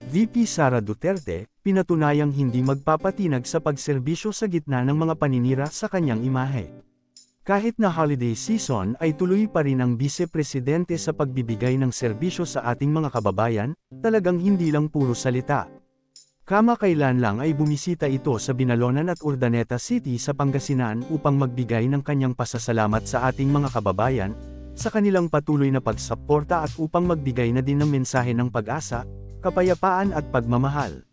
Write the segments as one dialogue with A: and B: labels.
A: VP Sara Duterte, pinatunayang hindi magpapatinag sa pagserbisyo sa gitna ng mga paninira sa kanyang imahe. Kahit na holiday season ay tuloy pa rin ang Vice-Presidente sa pagbibigay ng serbisyo sa ating mga kababayan, talagang hindi lang puro salita. Kamakailan lang ay bumisita ito sa Binalonan at Urdaneta City sa Pangasinan upang magbigay ng kanyang pasasalamat sa ating mga kababayan, sa kanilang patuloy na pagsuporta at upang magbigay na din ng mensahe ng pag-asa, kapayapaan at pagmamahal.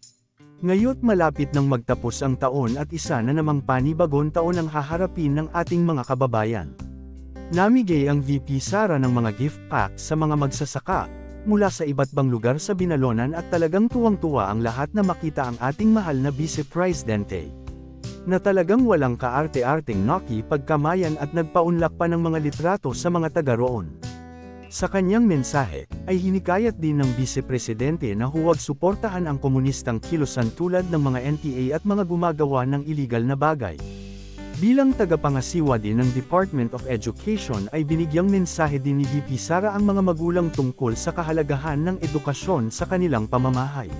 A: Ngayon malapit nang magtapos ang taon at isa na namang panibagong taon ang haharapin ng ating mga kababayan. Namigay ang VP Sara ng mga gift packs sa mga magsasaka, mula sa iba't bang lugar sa Binalonan at talagang tuwang-tuwa ang lahat na makita ang ating mahal na Vice Presidente. Na talagang walang kaarte-arteng noki pagkamayan at nagpaunlak pa ng mga litrato sa mga taga roon. Sa kanyang mensahe, ay hinikayat din ng Vice-Presidente na huwag suportahan ang komunistang kilusan tulad ng mga NPA at mga gumagawa ng iligal na bagay. Bilang tagapangasiwa din ng Department of Education ay binigyang mensahe din ni VP Sara ang mga magulang tungkol sa kahalagahan ng edukasyon sa kanilang pamamahay.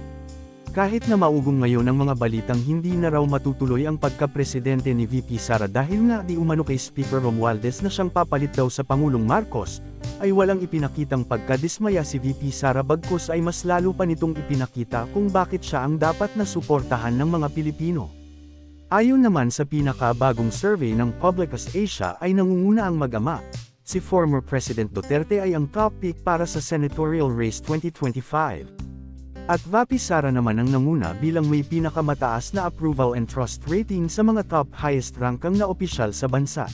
A: Kahit na maugong ngayon ang mga balitang hindi na raw matutuloy ang pagka-presidente ni VP Sara dahil nga di umano kay Speaker Romualdez na siyang papalit daw sa Pangulong Marcos, ay walang ipinakitang pagkadismaya si VP Sara bagkus ay mas lalo pa nitong ipinakita kung bakit siya ang dapat na suportahan ng mga Pilipino. Ayon naman sa pinakabagong survey ng Publicus Asia ay nangunguna ang mag-ama, si former President Duterte ay ang top pick para sa senatorial race 2025. At VP Sara naman ang nanguna bilang may pinakamataas na approval and trust rating sa mga top highest rankang na opisyal sa bansa.